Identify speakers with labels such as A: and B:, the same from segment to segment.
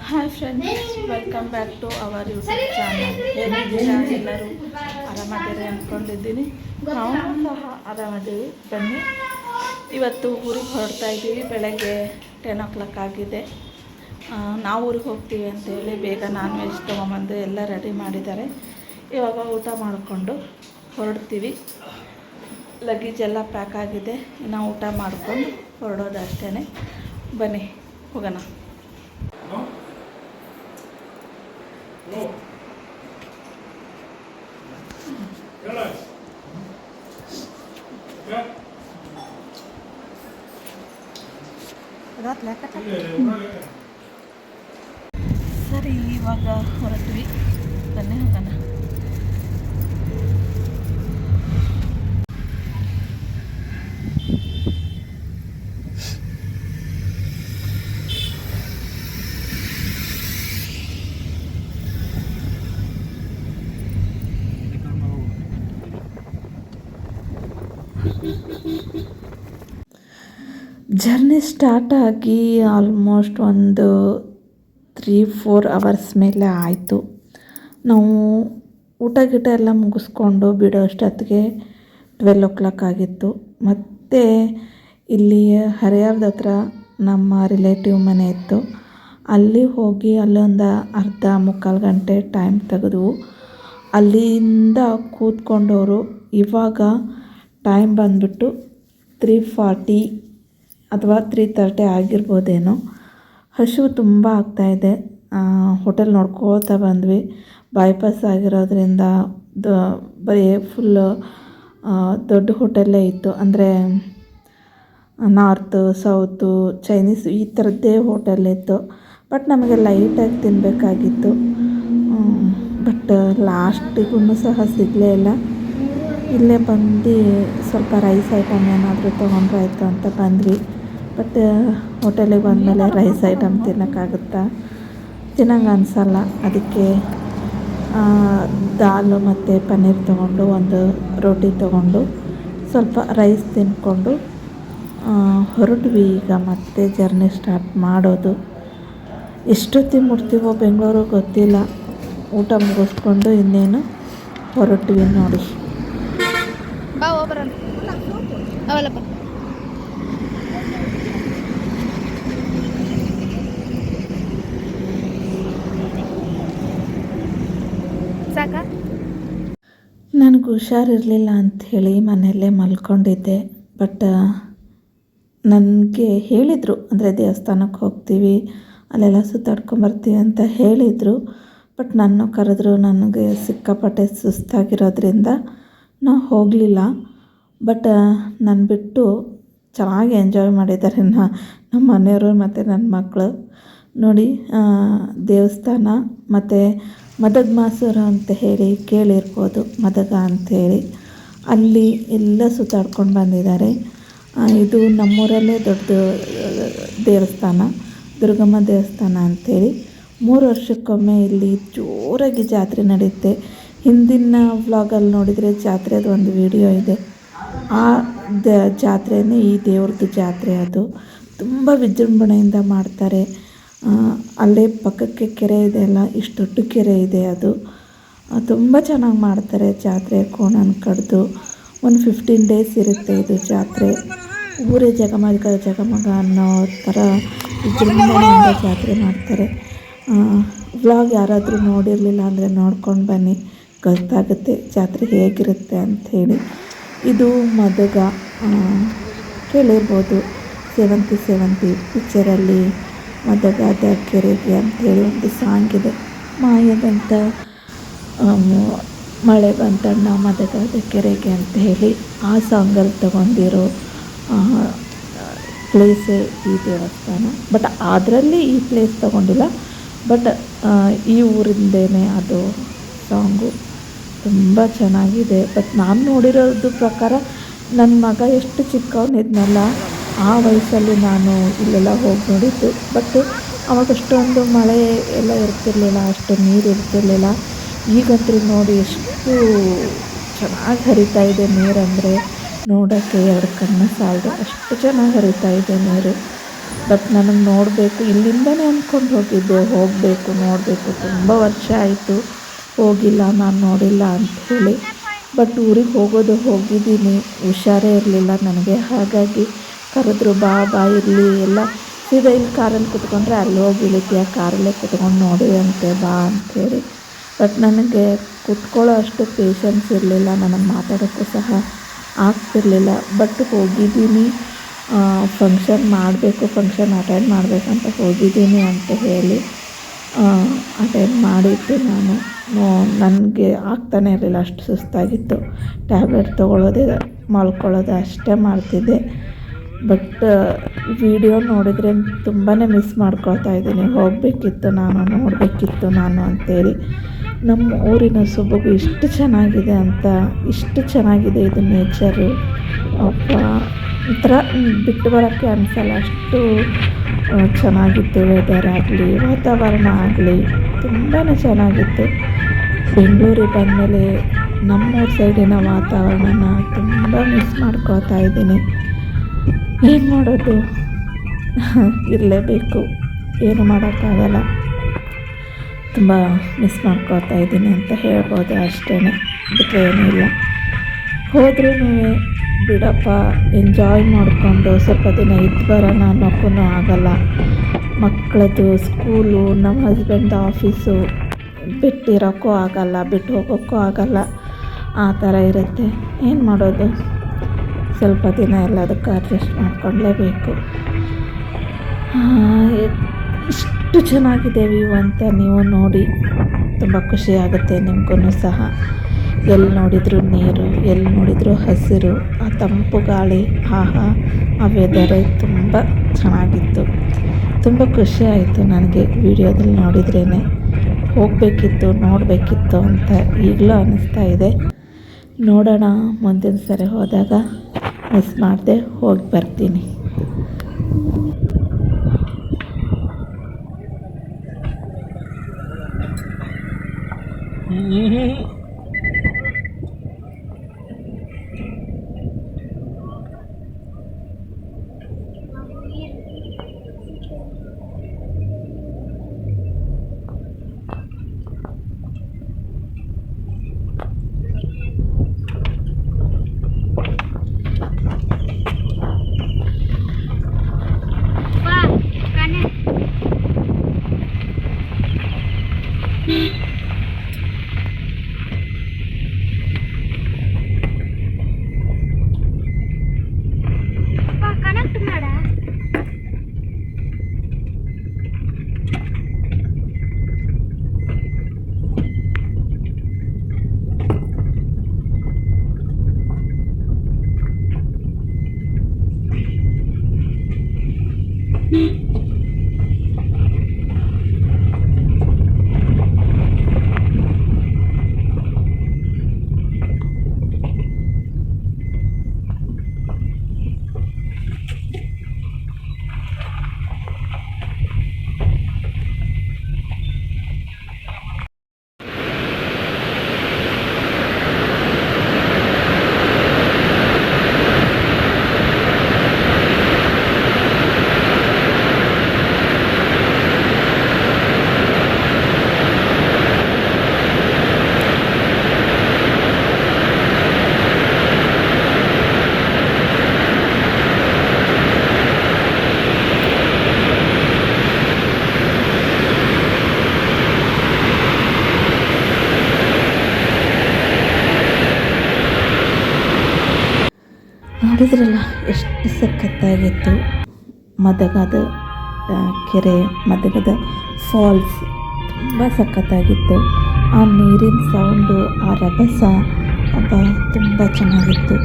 A: Hi friends, welcome back to our YouTube channel. ಹೇಗಿದ್ದೀರಾ? ಎಲ್ಲರೂ ಆರಾಮದಿರಿ ಅಂದ್ಕೊಂಡಿದ್ದೀನಿ. ನಾವು ಸಹ ಆರಾಮದ್ದೀವಿ. ಬನ್ನಿ, ಇವತ್ತು ಊರಿಗೆ ಹೊರಡ್ತಾ ಇದ್ದೀವಿ. ಬೆಳಗ್ಗೆ 10 o'clock ಆಗಿದೆ. ನಾವು ಊರಿಗೆ ಹೋಗ್ತೀವಿ ಅಂತೇಳಿ ಬೇಗ ನಾನ್ ವೆಜ್ ತೊಗೊಂಬಂದು ಎಲ್ಲ ರೆಡಿ ಮಾಡಿದ್ದಾರೆ. ಇವಾಗ ಊಟ ಮಾಡಿಕೊಂಡು ಹೊರಡ್ತೀವಿ. ಲಗೇಜ್ ಎಲ್ಲ ಪ್ಯಾಕ್ ಆಗಿದೆ. ಇನ್ನು ಊಟ ಮಾಡ್ಕೊಂಡು ಹೊರಡೋದು ಅಷ್ಟೇ. ಬನ್ನಿ ಹೋಗೋಣ. ಸರಿ, ಇವಾಗ ಹೊರಟ್ವಿ. ಬನ್ನಿ ಹೋಗೋಣ. ಜರ್ನಿ ಸ್ಟಾರ್ಟ್ ಆಗಿ ಆಲ್ಮೋಸ್ಟ್ ಒಂದು 3-4 ಅವರ್ಸ್ ಮೇಲೆ ಆಯಿತು. ನಾವು ಊಟ ಗೀಟ ಎಲ್ಲ ಮುಗಿಸ್ಕೊಂಡು ಬಿಡೋ ಅಷ್ಟೊತ್ತಿಗೆ 12 o'clock ಆಗಿತ್ತು. ಮತ್ತು ಇಲ್ಲಿ ಹರಿಹರದ ಹತ್ರ ನಮ್ಮ ರಿಲೇಟಿವ್ ಮನೆ ಇತ್ತು. ಅಲ್ಲಿ ಹೋಗಿ ಅಲ್ಲೊಂದು ಅರ್ಧ ಮುಕ್ಕಾಲು ಗಂಟೆ ಟೈಮ್ ತೆಗೆದು ಅಲ್ಲಿಂದ ಕೂತ್ಕೊಂಡವರು. ಇವಾಗ ಟೈಮ್ ಬಂದುಬಿಟ್ಟು 3:40 ಅಥವಾ 3:30 ಆಗಿರ್ಬೋದೇನೋ. ಹಸಿವು ತುಂಬ ಆಗ್ತಾಯಿದೆ. ಹೋಟೆಲ್ ನೋಡ್ಕೋತಾ ಬಂದ್ವಿ. ಬೈಪಾಸ್ ಆಗಿರೋದ್ರಿಂದ ಬರೀ ಫುಲ್ಲು ದೊಡ್ಡ ಹೋಟೆಲ್ಲೇ ಇತ್ತು. ಅಂದರೆ ನಾರ್ತು, ಸೌತು, ಚೈನೀಸ್ ಈ ಥರದ್ದೇ ಹೋಟೆಲ್ ಇತ್ತು. ಬಟ್ ನಮಗೆ ಲೈಟಾಗಿ ತಿನ್ನಬೇಕಾಗಿತ್ತು. ಬಟ್ ಲಾಸ್ಟಿಗೂ ಸಹ ಸಿಗಲೇ ಇಲ್ಲ. ಇಲ್ಲೇ ಬಂದು ಸ್ವಲ್ಪ ರೈಸ್ ಐಟಮ್ ಏನಾದರೂ ತೊಗೊಂಡ್ರಾಯ್ತು ಅಂತ ಬಂದ್ವಿ. ಬಟ್ ಹೋಟೆಲಿಗೆ ಬಂದಮೇಲೆ ರೈಸ್ ಐಟಮ್ ತಿನ್ನೋಕ್ಕಾಗುತ್ತಾ? ತಿನ್ನಂಗೆ ಅನಿಸಲ್ಲ. ಅದಕ್ಕೆ ದಾಲು ಮತ್ತು ಪನ್ನೀರ್ ತೊಗೊಂಡು, ಒಂದು ರೋಟಿ ತೊಗೊಂಡು ಸ್ವಲ್ಪ ರೈಸ್ ತಿಂದ್ಕೊಂಡು ಹೊರಟ್ವಿ. ಈಗ ಮತ್ತೆ ಜರ್ನಿ ಸ್ಟಾರ್ಟ್ ಮಾಡೋದು. ಎಷ್ಟೊತ್ತಿಗೆ ಮುಟ್ತೀವೋ ಬೆಂಗಳೂರು ಗೊತ್ತಿಲ್ಲ. ಊಟ ಮುಗಿಸ್ಕೊಂಡು ಇನ್ನೇನು ಹೊರಟ್ವಿ ನೋಡಿ. ನನಗೆ ಹುಷಾರಿರಲಿಲ್ಲ ಅಂಥೇಳಿ ಮನೆಯಲ್ಲೇ ಮಲ್ಕೊಂಡಿದ್ದೆ. ಬಟ್ ನನಗೆ ಹೇಳಿದರು, ಅಂದರೆ ದೇವಸ್ಥಾನಕ್ಕೆ ಹೋಗ್ತೀವಿ, ಅಲ್ಲೆಲ್ಲ ಸುತ್ತಾಡ್ಕೊಂಬರ್ತೀವಿ ಅಂತ ಹೇಳಿದರು. ಬಟ್ ನನ್ನ ಕರೆದ್ರು. ನನಗೆ ಸಿಕ್ಕಾಪಟ್ಟೆ ಸುಸ್ತಾಗಿರೋದ್ರಿಂದ ನಾವು ಹೋಗಲಿಲ್ಲ. ಬಟ್ ನನ್ನ ಬಿಟ್ಟು ಚೆನ್ನಾಗಿ ಎಂಜಾಯ್ ಮಾಡಿದ್ದಾರೆ ನಮ್ಮ ಮನೆಯವರು ಮತ್ತು ನನ್ನ ಮಕ್ಕಳು. ನೋಡಿ, ದೇವಸ್ಥಾನ ಮತ್ತು ಮದಗ ಮಾಸೂರು ಅಂತ ಹೇಳಿ ಕೇಳಿರ್ಬೋದು. ಮದಗ ಅಂಥೇಳಿ ಅಲ್ಲಿ ಎಲ್ಲ ಸುತ್ತಾಡ್ಕೊಂಡು ಬಂದಿದ್ದಾರೆ. ಇದು ನಮ್ಮೂರಲ್ಲೇ ದೊಡ್ಡ ದೇವಸ್ಥಾನ, ದುರ್ಗಮ್ಮ ದೇವಸ್ಥಾನ ಅಂಥೇಳಿ. 3 ವರ್ಷಕ್ಕೊಮ್ಮೆ ಇಲ್ಲಿ ಜೋರಾಗಿ ಜಾತ್ರೆ ನಡೆಯುತ್ತೆ. ಹಿಂದಿನ ವ್ಲಾಗಲ್ಲಿ ನೋಡಿದರೆ ಜಾತ್ರೆದು ಒಂದು ವಿಡಿಯೋ ಇದೆ. ಆ ಜಾತ್ರೆಯೇ ಈ ದೇವ್ರದ್ದು ಜಾತ್ರೆ. ಅದು ತುಂಬ ವಿಜೃಂಭಣೆಯಿಂದ ಮಾಡ್ತಾರೆ. ಅಲ್ಲೇ ಪಕ್ಕಕ್ಕೆ ಕೆರೆ ಇದೆ ಅಲ್ಲ, ಇಷ್ಟು ದೊಡ್ಡ ಕೆರೆ ಇದೆ. ಅದು ತುಂಬ ಚೆನ್ನಾಗಿ ಮಾಡ್ತಾರೆ ಜಾತ್ರೆ. ಕೋಣನ ಕಡ್ದು ಒಂದು 15 days ಇರುತ್ತೆ ಇದು ಜಾತ್ರೆ. ಊರೇ ಜಗಮಗ ಜಗಮಗ ಅನ್ನೋ ಥರ ವಿಜೃಂಭಣೆಯಿಂದ ಜಾತ್ರೆ ಮಾಡ್ತಾರೆ. ವ್ಲಾಗ್ ಯಾರಾದರೂ ನೋಡಿರಲಿಲ್ಲ ಅಂದರೆ ನೋಡ್ಕೊಂಡು ಬನ್ನಿ, ಗೊತ್ತಾಗುತ್ತೆ ಜಾತ್ರೆ ಹೇಗಿರುತ್ತೆ ಅಂಥೇಳಿ. ಇದು ಮದಗ, ಕೇಳಿರ್ಬೋದು. 70 ಪಿಕ್ಚರಲ್ಲಿ ಮದಗದ ಕೆರೆಗೆ ಅಂಥೇಳಿ ಒಂದು ಸಾಂಗ್ ಇದೆ. ಮಾಯದಂತ ಮಳೆ ಬಂತಣ್ಣ ಮದಗದ ಕೆರೆಗೆ ಅಂತ ಹೇಳಿ ಆ ಸಾಂಗಲ್ಲಿ ತಗೊಂಡಿರೋ ಪ್ಲೇಸೇ ಈ ದೇವಸ್ಥಾನ. ಬಟ್ ಅದರಲ್ಲಿ ಈ ಪ್ಲೇಸ್ ತಗೊಂಡಿಲ್ಲ. ಬಟ್ ಈ ಊರಿಂದೇನೆ ಅದು ಸಾಂಗು. ತುಂಬ ಚೆನ್ನಾಗಿದೆ. ಬಟ್ ನಾನು ನೋಡಿರೋದು ಪ್ರಕಾರ ನನ್ನ ಮಗ ಎಷ್ಟು ಚಿಕ್ಕವನಿದ್ನಲ್ಲ ಆ ವಯಸ್ಸಲ್ಲಿ ನಾನು ಇಲ್ಲೆಲ್ಲ ಹೋಗಿ ನೋಡಿದ್ದು. ಬಟ್ ಅವಾಗ ಅಷ್ಟೊಂದು ಮಳೆ ಎಲ್ಲ ಇರ್ತಿರ್ಲಿಲ್ಲ, ಅಷ್ಟು ನೀರು ಇರ್ತಿರ್ಲಿಲ್ಲ. ಈಗಂತೂ ನೋಡಿ ಎಷ್ಟು ಚೆನ್ನಾಗಿ ಹರಿತಾ ಇದೆ ನೀರಂದರೆ ನೋಡೋಕ್ಕೆ 2 ಕಣ್ಣು ಸಾಲದು, ಅಷ್ಟು ಚೆನ್ನಾಗಿ ಹರಿತಾ ಇದೆ ನೀರು. ಬಟ್ ನನಗೆ ನೋಡಬೇಕು, ಇಲ್ಲಿಂದನೇ ಅಂದ್ಕೊಂಡು ಹೋಗಿದ್ದೆ ಹೋಗಬೇಕು ನೋಡಬೇಕು, ತುಂಬ ವರ್ಷ ಆಯಿತು ಹೋಗಿಲ್ಲ ನಾನು, ನೋಡಿಲ್ಲ ಅಂಥೇಳಿ. ಬಟ್ ಊರಿಗೆ ಹೋಗಿದ್ದೀನಿ, ಹುಷಾರೇ ಇರಲಿಲ್ಲ ನನಗೆ. ಹಾಗಾಗಿ ಕರೆದ್ರು, ಬಾ ಇರಲಿ ಎಲ್ಲ ಸೀದಾ ಇಲ್ಲಿ ಕಾರಲ್ಲಿ ಕುತ್ಕೊಂಡ್ರೆ ಅಲ್ಲಿ ಹೋಗಿ ಇಳಿತೀಯ, ಕಾರಲ್ಲೇ ಕುತ್ಕೊಂಡು ನೋಡುವಂತೆ ಬಾ ಅಂಥೇಳಿ. ಬಟ್ ನನಗೆ ಕುತ್ಕೊಳ್ಳೋ ಅಷ್ಟು ಪೇಷನ್ಸ್ ಇರಲಿಲ್ಲ, ನನಗೆ ಮಾತಾಡೋಕ್ಕೂ ಸಹ ಆಗ್ತಿರಲಿಲ್ಲ. ಬಟ್ ಹೋಗಿದ್ದೀನಿ, ಫಂಕ್ಷನ್ ಫಂಕ್ಷನ್ ಅಟೆಂಡ್ ಮಾಡಬೇಕಂತ ಹೋಗಿದ್ದೀನಿ ಅಂತ ಹೇಳಿ ಅಟೆಂಡ್ ಮಾಡಿದ್ದು ನಾನು. ನನಗೆ ಆಗ್ತಾನೆ ಇರಲಿಲ್ಲ, ಅಷ್ಟು ಸುಸ್ತಾಗಿತ್ತು. ಟ್ಯಾಬ್ಲೆಟ್ ತೊಗೊಳ್ಳೋದೇ ಮಲ್ಕೊಳ್ಳೋದು ಅಷ್ಟೇ ಮಾಡ್ತಿದ್ದೆ. ಬಟ್ ವಿಡಿಯೋ ನೋಡಿದರೆ ತುಂಬಾ ಮಿಸ್ ಮಾಡ್ಕೊಳ್ತಾ ಇದ್ದೀನಿ. ಹೋಗಬೇಕಿತ್ತು ನಾನು, ನೋಡಬೇಕಿತ್ತು ನಾನು ಅಂಥೇಳಿ. ನಮ್ಮ ಊರಿನ ಸೊಬಗು ಇಷ್ಟು ಚೆನ್ನಾಗಿದೆ ಅಂತ, ಇಷ್ಟು ಚೆನ್ನಾಗಿದೆ ಇದು ನೇಚರು. ಒಂಥರ ಬಿಟ್ಟು ಬರೋಕ್ಕೆ ಅನಿಸಲ್ಲ, ಅಷ್ಟು ಚೆನ್ನಾಗಿತ್ತು. ವೆದರ್ ಆಗಲಿ, ವಾತಾವರಣ ಆಗಲಿ ತುಂಬಾ ಚೆನ್ನಾಗಿತ್ತು. ಬೆಂಗಳೂರಿಗೆ ಬಂದಮೇಲೆ ನಮ್ಮೂರ ಸೈಡಿನ ವಾತಾವರಣನ ತುಂಬ ಮಿಸ್ ಮಾಡ್ಕೊಳ್ತಾ ಇದ್ದೀನಿ. ಏನು ಮಾಡೋದು, ಇರಲೇಬೇಕು, ಏನು ಮಾಡೋಕ್ಕಾಗಲ್ಲ. ತುಂಬ ಮಿಸ್ ಮಾಡ್ಕೊಳ್ತಾ ಇದ್ದೀನಿ ಅಂತ ಹೇಳ್ಬೋದು ಅಷ್ಟೇ, ಬಿಟ್ಟರೆ ಏನೂ ಇಲ್ಲ. ಹೋದ್ರೂ ಬಿಡಪ್ಪ, ಎಂಜಾಯ್ ಮಾಡಿಕೊಂಡು ಸ್ವಲ್ಪ ದಿನ ಇದ್ದು ಬರೋಣ ಅನ್ನೋಕ್ಕೂ ಆಗಲ್ಲ. ಮಕ್ಕಳದು ಸ್ಕೂಲು, ನಮ್ಮ ಹಸ್ಬೆಂಡ್ ಆಫೀಸು ಬಿಟ್ಟಿರೋಕ್ಕೂ ಆಗಲ್ಲ, ಬಿಟ್ಟು ಹೋಗೋಕ್ಕೂ ಆಗಲ್ಲ. ಆ ಥರ ಇರುತ್ತೆ. ಏನು ಮಾಡೋದು, ಸ್ವಲ್ಪ ದಿನ ಎಲ್ಲದಕ್ಕೂ ಅಡ್ಜಸ್ಟ್ ಮಾಡ್ಕೊಳ್ಳೇಬೇಕು. ಇಷ್ಟು ಚೆನ್ನಾಗಿದೆ ವ್ಯೂ ಅಂತ ನೀವು ನೋಡಿ ತುಂಬ ಖುಷಿಯಾಗುತ್ತೆ ನಿಮಗೂ ಸಹ. ಎಲ್ಲಿ ನೋಡಿದರೂ ನೀರು, ಎಲ್ಲಿ ನೋಡಿದರೂ ಹಸಿರು, ಆ ತಂಪು ಗಾಳಿ, ಆಹಾ, ಆ ವೆದರೇ ತುಂಬ ಚೆನ್ನಾಗಿತ್ತು. ತುಂಬ ಖುಷಿ ಆಯಿತು ನನಗೆ ವಿಡಿಯೋದಲ್ಲಿ ನೋಡಿದ್ರೇ. ಹೋಗಬೇಕಿತ್ತು, ನೋಡಬೇಕಿತ್ತು ಅಂತ ಈಗಲೂ ಅನ್ನಿಸ್ತಾ ಇದೆ. ನೋಡೋಣ, ಮುಂದಿನ ಸರಿ ಹೋದಾಗ ಮಿಸ್ ಮಾಡದೆ ಹೋಗಿ ಬರ್ತೀನಿ. ನೋಡಿದ್ರಲ್ಲ ಎಷ್ಟು ಸಖತ್ತಾಗಿತ್ತು. ಮದಗದ ಕೆರೆ, ಮದಗದ ಫಾಲ್ಸ್ ತುಂಬ ಸಖತ್ತಾಗಿತ್ತು. ಆ ನೀರಿನ ಸೌಂಡು, ಆ ರಭಸ, ಅಬ್ಬ ತುಂಬ ಚೆನ್ನಾಗಿತ್ತು.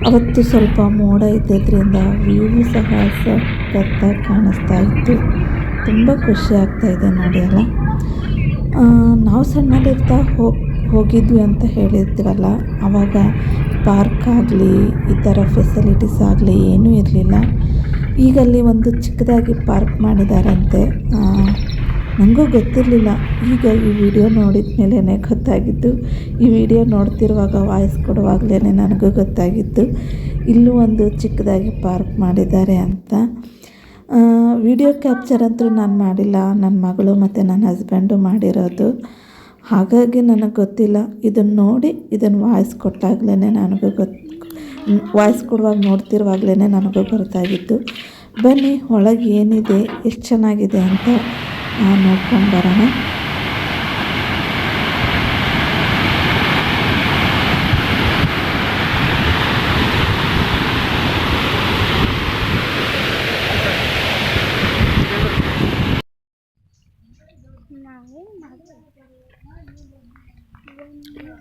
A: ಅವತ್ತು ಸ್ವಲ್ಪ ಮೋಡ ಇದ್ದಿದ್ದರಿಂದ ವ್ಯೂ ಸಹ ಸಖತ್ತಾಗಿ ಕಾಣಿಸ್ತಾ ಇತ್ತು. ತುಂಬ ಖುಷಿ ಆಗ್ತಾಯಿದೆ ನೋಡಿ ಅಲ್ಲ. ನಾವು ಸಣ್ಣದಿರ್ತಾ ಹೋಗಿದ್ವಿ ಅಂತ ಹೇಳಿದ್ವಲ್ಲ, ಆವಾಗ ಪಾರ್ಕ್ ಆಗಲಿ ಈ ಥರ ಫೆಸಿಲಿಟೀಸ್ ಆಗಲಿ ಏನೂ ಇರಲಿಲ್ಲ. ಈಗಲ್ಲಿ ಒಂದು ಚಿಕ್ಕದಾಗಿ ಪಾರ್ಕ್ ಮಾಡಿದಾರಂತೆ. ನನಗೂ ಗೊತ್ತಿರಲಿಲ್ಲ, ಈಗ ಈ ವಿಡಿಯೋ ನೋಡಿದ ಮೇಲೇ ಗೊತ್ತಾಗಿದ್ದು. ಈ ವಿಡಿಯೋ ನೋಡ್ತಿರುವಾಗ ವಾಯ್ಸ್ ಕೊಡುವಾಗಲೇ ನನಗೂ ಗೊತ್ತಾಗಿದ್ದು ಇಲ್ಲೂ ಒಂದು ಚಿಕ್ಕದಾಗಿ ಪಾರ್ಕ್ ಮಾಡಿದ್ದಾರೆ ಅಂತ. ವಿಡಿಯೋ ಕ್ಯಾಪ್ಚರ್ ಅಂತೂ ನಾನು ಮಾಡಿಲ್ಲ, ನನ್ನ ಮಗಳು ಮತ್ತು ನನ್ನ ಹಸ್ಬೆಂಡು ಮಾಡಿರೋದು. ಹಾಗಾಗಿ ನನಗೆ ಗೊತ್ತಿಲ್ಲ. ಇದನ್ನು ನೋಡಿ ಇದನ್ನು ವಾಯ್ಸ್ ಕೊಟ್ಟಾಗಲೇ ನನಗೂ ವಾಯ್ಸ್ ಕೊಡುವಾಗ ನೋಡ್ತಿರುವಾಗಲೇ ನನಗೂ ಗೊತ್ತಾಗಿತ್ತು. ಬನ್ನಿ ಒಳಗೆ ಏನಿದೆ, ಎಷ್ಟು ಚೆನ್ನಾಗಿದೆ ಅಂತ ನೋಡ್ಕೊಂಡು ಬರೋಣ.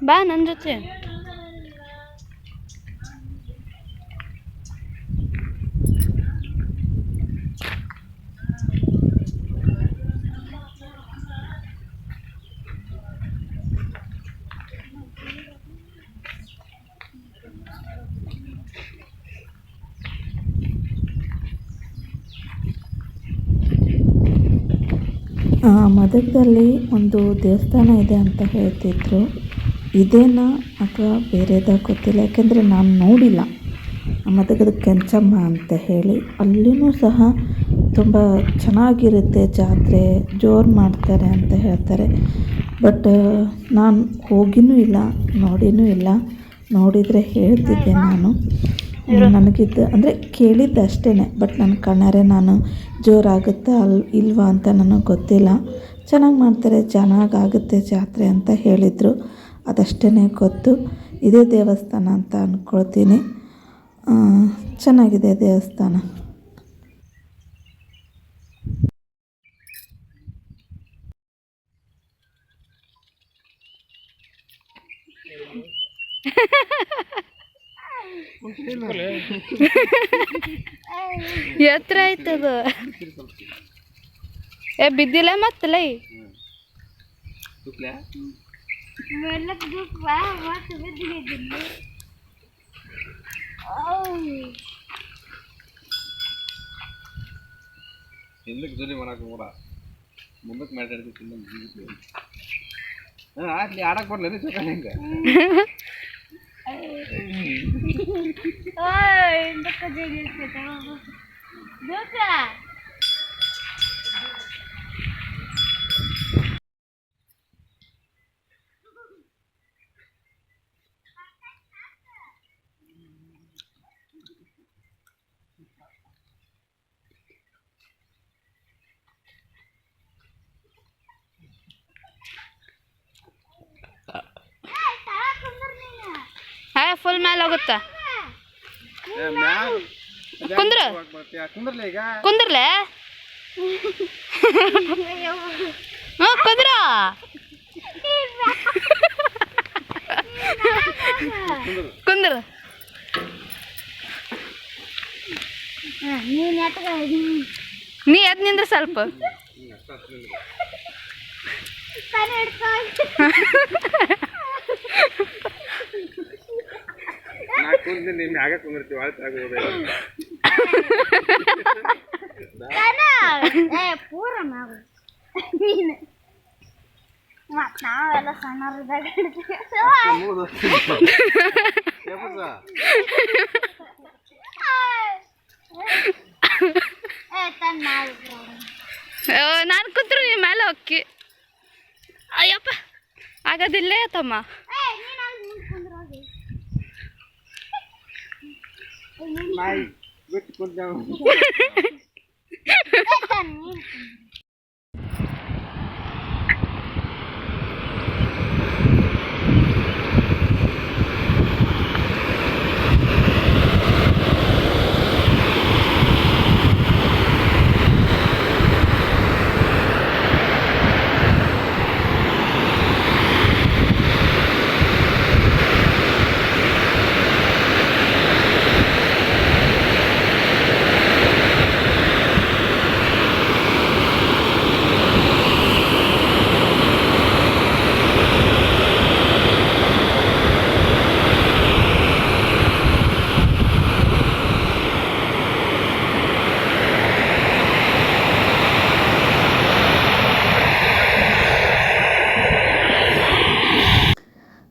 B: ಬಾ ನನ್ನ ಜೊತೆ.
A: ಮದಗದಲ್ಲಿ ಒಂದು ದೇವಸ್ಥಾನ ಇದೆ ಅಂತ ಹೇಳ್ತಿದ್ರು. ಇದೇನಾ ಅಥವಾ ಬೇರೆದಾ ಗೊತ್ತಿಲ್ಲ, ಯಾಕೆಂದರೆ ನಾನು ನೋಡಿಲ್ಲ. ಮದಗದ ಕೆಂಚಮ್ಮ ಅಂತ ಹೇಳಿ ಅಲ್ಲಿಯೂ ಸಹ ತುಂಬ ಚೆನ್ನಾಗಿರುತ್ತೆ ಜಾತ್ರೆ, ಜೋರು ಮಾಡ್ತಾರೆ ಅಂತ ಹೇಳ್ತಾರೆ. ಬಟ್ ನಾನು ಹೋಗಿನೂ ಇಲ್ಲ, ನೋಡಿನೂ ಇಲ್ಲ. ನೋಡಿದರೆ ಹೇಳ್ತಿದ್ದೆ ನಾನು. ನನಗಿದ್ದು ಅಂದರೆ ಕೇಳಿದ್ದು ಅಷ್ಟೇ, ಬಟ್ ನನ್ನ ಕಣ್ಣಾರೆ ನಾನು ಜೋರಾಗುತ್ತಾ ಇಲ್ವಾ ಅಂತ ನನಗೆ ಗೊತ್ತಿಲ್ಲ. ಚೆನ್ನಾಗಿ ಮಾಡ್ತಾರೆ, ಚೆನ್ನಾಗಾಗುತ್ತೆ ಜಾತ್ರೆ ಅಂತ ಹೇಳಿದರು. ಅದಷ್ಟೇ ಗೊತ್ತು. ಇದೇ ದೇವಸ್ಥಾನ ಅಂತ ಅಂದ್ಕೊಳ್ತೀನಿ. ಚೆನ್ನಾಗಿದೆ ದೇವಸ್ಥಾನ.
B: ಎತ್ತರ ಆಯ್ತದ. ಬಿದ್ದಿಲ್ಲ ಮತ್ತಲೈ
C: ಹಿಂದಕ್ಕೆ ಜೊತೆ ಮಾಡಕ್ಕೆ ಕೂಡ ಮುಂದಕ್ಕೆ ಮಾತಾಡ್ತಿತ್ತು. ಅಲ್ಲಿ ಆಡಕ್ಕೆ ಬರ್ಲೇನೆ ಚಕ್ಕ ಹೆಂಗೆ
B: ಫುಲ್ ಮೇಲೆ ಹೋಗುತ್ತಾ. ಕುಂದ್ರ ಕುಂದ್ರಲೆ ಕುಂದ್ರ. ಕುಂದ್ರ ನೀ ಎದ್ ನಿಂದ್ರ ಸ್ವಲ್ಪ.
C: ಮ್ಯಾಗ ಕುಂದಿರ್ತೀವಿ
B: ನಾವೆಲ್ಲ ಸಣ್ಣವ್ರದಾಗ ನಾನು ಕೂತ್ರು ನೀ ಮೇಲೆ ಹೊಕ್ಕಿ. ಅಯ್ಯಪ್ಪ ಆಗೋದಿಲ್ಲೇ ತಮ್ಮ.
C: ಬಿಟ್ಟು ಕುಂತ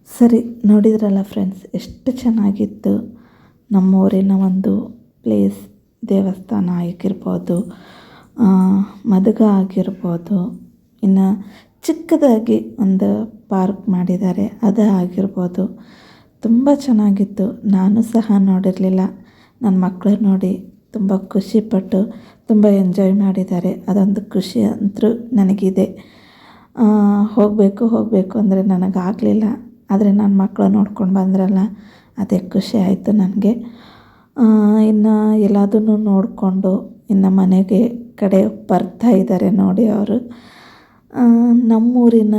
A: ಸರಿ, ನೋಡಿದ್ರಲ್ಲ ಫ್ರೆಂಡ್ಸ್, ಎಷ್ಟು ಚೆನ್ನಾಗಿತ್ತು ನಮ್ಮೂರಿನ ಒಂದು ಪ್ಲೇಸ್ ದೇವಸ್ಥಾನ ಆಗಿರ್ಬೋದು, ಮದಗ ಆಗಿರ್ಬೋದು, ಇನ್ನು ಚಿಕ್ಕದಾಗಿ ಒಂದು ಪಾರ್ಕ್ ಮಾಡಿದ್ದಾರೆ ಅದು ಆಗಿರ್ಬೋದು. ತುಂಬ ಚೆನ್ನಾಗಿತ್ತು. ನಾನು ಸಹ ನೋಡಿರಲಿಲ್ಲ. ನನ್ನ ಮಕ್ಕಳು ನೋಡಿ ತುಂಬ ಖುಷಿಪಟ್ಟು ತುಂಬ ಎಂಜಾಯ್ ಮಾಡಿದ್ದಾರೆ. ಅದೊಂದು ಖುಷಿ ಅಂತೂ ನನಗಿದೆ. ಹೋಗಬೇಕು ಅಂದರೆ ನನಗಾಗಲಿಲ್ಲ. ಆದರೆ ನನ್ನ ಮಕ್ಕಳು ನೋಡ್ಕೊಂಡು ಬಂದ್ರಲ್ಲ, ಅದೇ ಖುಷಿ ಆಯಿತು ನನಗೆ. ಇನ್ನು ಎಲ್ಲದನ್ನು ನೋಡಿಕೊಂಡು ಇನ್ನು ಮನೆಗೆ ಕಡೆ ಬರ್ತಾ ಇದ್ದಾರೆ ನೋಡಿ ಅವರು. ನಮ್ಮೂರಿನ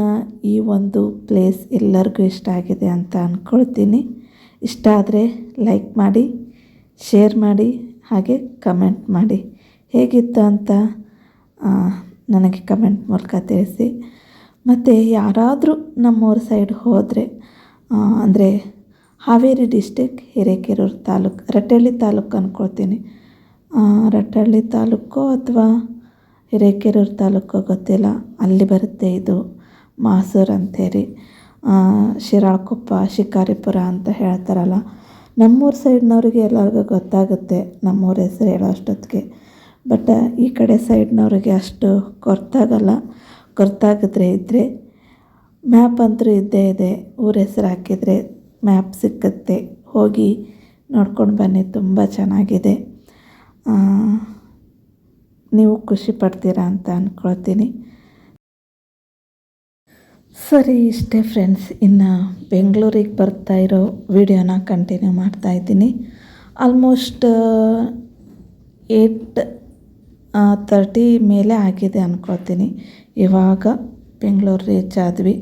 A: ಈ ಒಂದು ಪ್ಲೇಸ್ ಎಲ್ಲರಿಗೂ ಇಷ್ಟ ಆಗಿದೆ ಅಂತ ಅಂದ್ಕೊಳ್ತೀನಿ. ಇಷ್ಟ ಆದರೆ ಲೈಕ್ ಮಾಡಿ, ಶೇರ್ ಮಾಡಿ, ಹಾಗೆ ಕಮೆಂಟ್ ಮಾಡಿ. ಹೇಗಿತ್ತು ಅಂತ ನನಗೆ ಕಮೆಂಟ್ ಮೂಲಕ ತಿಳಿಸಿ. ಮತ್ತು ಯಾರಾದರೂ ನಮ್ಮೂರ ಸೈಡ್ ಹೋದರೆ, ಅಂದರೆ ಹಾವೇರಿ ಡಿಸ್ಟಿಕ್ ಹಿರೇಕೆರೂರು ತಾಲೂಕು, ರಟ್ಟಳ್ಳಿ ತಾಲೂಕು ಅಂದ್ಕೊಳ್ತೀನಿ. ರಟ್ಟಳ್ಳಿ ತಾಲೂಕು ಅಥವಾ ಹಿರೇಕೆರೂರು ತಾಲೂಕು ಗೊತ್ತಿಲ್ಲ, ಅಲ್ಲಿ ಬರುತ್ತೆ ಇದು. ಮಾಸೂರು ಅಂತೇಳಿ, ಶಿರಾಳಕೊಪ್ಪ, ಶಿಕಾರಿಪುರ ಅಂತ ಹೇಳ್ತಾರಲ್ಲ. ನಮ್ಮೂರ ಸೈಡ್ನವ್ರಿಗೆ ಎಲ್ಲರಿಗೂ ಗೊತ್ತಾಗುತ್ತೆ ನಮ್ಮೂರ ಹೆಸರು ಹೇಳೋ ಅಷ್ಟೊತ್ತಿಗೆ. ಬಟ್ ಈ ಕಡೆ ಸೈಡ್ನವ್ರಿಗೆ ಅಷ್ಟು ಗೊತ್ತಾಗಿದ್ರೆ ಇದ್ದರೆ ಮ್ಯಾಪ್ ಅಂತೂ ಇದ್ದೇ ಇದೆ. ಊರ ಹೆಸರು ಹಾಕಿದರೆ ಮ್ಯಾಪ್ ಸಿಕ್ಕುತ್ತೆ. ಹೋಗಿ ನೋಡ್ಕೊಂಡು ಬನ್ನಿ, ತುಂಬ ಚೆನ್ನಾಗಿದೆ. ನೀವು ಖುಷಿ ಪಡ್ತೀರಾ ಅಂತ ಅಂದ್ಕೊಳ್ತೀನಿ. ಸರಿ, ಇಷ್ಟೇ ಫ್ರೆಂಡ್ಸ್. ಇನ್ನು ಬೆಂಗಳೂರಿಗೆ ಬರ್ತಾ ಇರೋ ವಿಡಿಯೋನ ಕಂಟಿನ್ಯೂ ಮಾಡ್ತಾಯಿದ್ದೀನಿ. ಆಲ್ಮೋಸ್ಟ್ 8:30 ಮೇಲೆ ಆಗಿದೆ ಅಂದ್ಕೊಳ್ತೀನಿ. ಇವಾಗ ಬೆಂಗಳೂರು ರೀಚ್ ಆದ್ವಿ.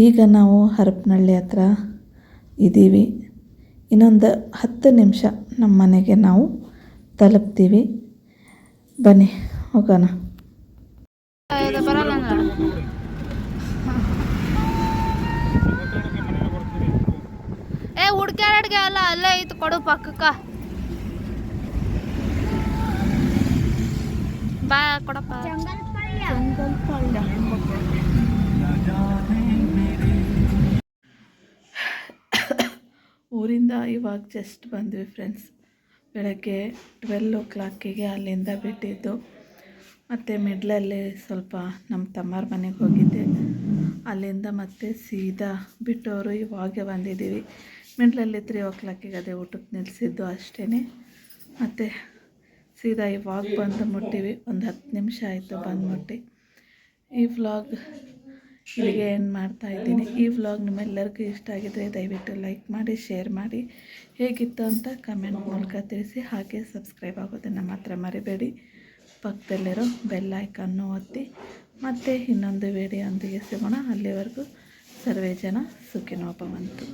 A: ಈಗ ನಾವು ಹರಪನಹಳ್ಳಿ ಹತ್ರ ಇದ್ದೀವಿ. ಇನ್ನೊಂದು 10 ನಿಮಿಷ ನಮ್ಮ ಮನೆಗೆ ನಾವು ತಲುಪ್ತೀವಿ. ಬನ್ನಿ ಹೋಗೋಣ.
B: ಹುಡ್ಕ್ಯಾಡ್ಗೆ ಅಲ್ಲ, ಅಲ್ಲೇ ಐತು, ಕೊಡು ಪಕ್ಕಕ್ಕ. ಬಾ ಕೊಡಪ್ಪ.
A: ಊರಿಂದ ಇವಾಗ ಜಸ್ಟ್ ಬಂದ್ವಿ ಫ್ರೆಂಡ್ಸ್. ಬೆಳಗ್ಗೆ 12 ಅಲ್ಲಿಂದ ಬಿಟ್ಟಿದ್ದು. ಮತ್ತು ಮಿಡ್ಲಲ್ಲಿ ಸ್ವಲ್ಪ ನಮ್ಮ ತಮ್ಮರ ಮನೆಗೆ ಹೋಗಿದ್ದೆ. ಅಲ್ಲಿಂದ ಮತ್ತೆ ಸೀದಾ ಬಿಟ್ಟವರು ಇವಾಗೆ ಬಂದಿದ್ದೀವಿ. ಮಿಡ್ಲಲ್ಲಿ 3 ಅದೇ ಊಟಕ್ಕೆ ನಿಲ್ಲಿಸಿದ್ದು ಅಷ್ಟೇ. ಮತ್ತು ಸೀದಾ ಇವಾಗ ಬಂದು ಮುಟ್ಟಿವಿ. ಒಂದು 10 ನಿಮಿಷ ಆಯಿತು ಬಂದು ಮುಟ್ಟಿ. ಈ ವ್ಲಾಗ್ ಇಲ್ಲಿಗೆ ಏನು ಮಾಡ್ತಾಯಿದ್ದೀನಿ. ಈ ವ್ಲಾಗ್ ನಿಮ್ಮೆಲ್ಲರಿಗೂ ಇಷ್ಟ ಆಗಿದ್ರೆ ದಯವಿಟ್ಟು ಲೈಕ್ ಮಾಡಿ, ಶೇರ್ ಮಾಡಿ. ಹೇಗಿತ್ತು ಅಂತ ಕಮೆಂಟ್ ಮೂಲಕ ತಿಳಿಸಿ. ಹಾಗೆ ಸಬ್ಸ್ಕ್ರೈಬ್ ಆಗೋದನ್ನು ಮಾತ್ರ ಮರಿಬೇಡಿ. ಪಕ್ಕದಲ್ಲಿರೋ ಬೆಲ್ ಐಕಾನ್ನು ಒತ್ತಿ. ಮತ್ತು ಇನ್ನೊಂದು ವಿಡಿಯೋ ಒಂದಿಗೆ ಸಿಗೋಣ. ಅಲ್ಲಿವರೆಗೂ ಸರ್ವೇ ಜನ ಸುಖಿನೋ ಭವಂತು.